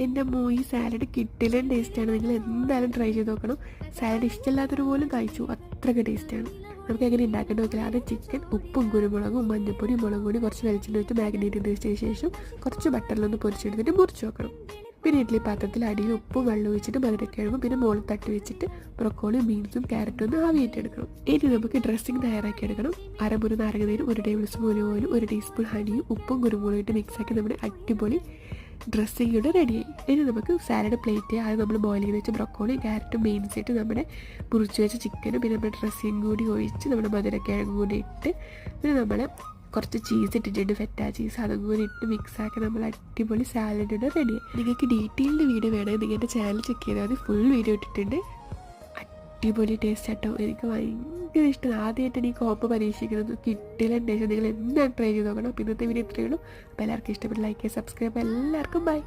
എൻ്റെ ഈ സാലഡ് കിട്ടിലും ടേസ്റ്റാണ്. നിങ്ങൾ എന്തായാലും ട്രൈ ചെയ്ത് നോക്കണം. സാലഡ് ഇഷ്ടമില്ലാത്തവർ പോലും കഴിച്ചു, അത്രയ്ക്ക് ടേസ്റ്റാണ്. നമുക്ക് എങ്ങനെ ഉണ്ടാക്കേണ്ട നോക്കില്ല. അത് ചിക്കൻ ഉപ്പും കുരുമുളകും മഞ്ഞൾപ്പൊടി മുളക് പൊടി കുറച്ച് വെളിച്ചെണ്ണ വെച്ച് മാഗ്നേറ്റ് ചെയ്ത് വെച്ചതിന് ശേഷം കുറച്ച് ബട്ടറിലൊന്ന് പൊരിച്ചെടുത്തിട്ട് മുറിച്ച് വെക്കണം. പിന്നെ ഇഡ്ഡലി പാത്രത്തിൽ അടിയിൽ ഉപ്പും വെള്ളം ഒഴിച്ചിട്ട് മധുരക്കിഴങ്ങും പിന്നെ മുകളിൽ തട്ടി വെച്ചിട്ട് ബ്രൊക്കോളി ബീൻസും ക്യാരറ്റും ഒന്ന് ആവിയേറ്റെടുക്കണം. ഇനി നമുക്ക് ഡ്രസ്സിങ് തയ്യാറാക്കി എടുക്കണം. അരമുറി നാരങ്ങ നീര്, 1 ടേബിൾ സ്പൂൺ ഓയിലും 1 ടീസ്പൂൺ ഹണിയും ഉപ്പും കുരുമുളകും ഇട്ട് മിക്സാക്കി നമ്മുടെ അടിപൊളി ഡ്രസ്സിങ് ഇവിടെ റെഡിയായി. ഇനി നമുക്ക് സാലഡ് പ്ലേറ്റ് ചെയ്യാം. അത് നമ്മൾ ബോയിൽ ചെയ്ത് വെച്ച് ബ്രൊക്കോളി ക്യാരറ്റും ബീൻസ് ഇട്ട് നമ്മുടെ മുറിച്ച് വെച്ച ചിക്കനും പിന്നെ നമ്മുടെ ഡ്രസ്സിങ് കൂടി ഒഴിച്ച് നമ്മുടെ മധുരക്കിഴങ്ങും കൂടി ഇട്ട് പിന്നെ നമ്മൾ കുറച്ച് ചീസ് ഇട്ടിട്ടുണ്ട്, ഫെറ്റാ ചീസ്, അതും കൂടി ഇട്ട് മിക്സാക്കി നമ്മൾ അടിപൊളി സാലഡിന് റെഡിയായി. നിങ്ങൾക്ക് ഡീറ്റെയിൽഡ് വീഡിയോ വേണമെങ്കിൽ നിങ്ങൾ എൻ്റെ ചാനൽ ചെക്ക് ചെയ്താൽ മതി. ഫുൾ വീഡിയോ ഇട്ടിട്ടുണ്ട്. അടിപൊളി ടേസ്റ്റ് ആട്ടോ. എനിക്ക് ഭയങ്കര ഇഷ്ടം. ആദ്യമായിട്ടാണ് ഈ കോമ്പ് പരീക്ഷിക്കുന്നത്. കിട്ടില്ല ടേസ്റ്റ്. നിങ്ങൾ എന്തായാലും ട്രൈ ചെയ്ത് നോക്കണം. അപ്പോൾ ഇന്നത്തെ വീഡിയോ ഇത്രയേ ഉള്ളൂ. അപ്പോൾ എല്ലാവർക്കും ഇഷ്ടപ്പെട്ട് ലൈക്ക് ചെയ്യുക, സബ്സ്ക്രൈബ്. എല്ലാവർക്കും ബൈ.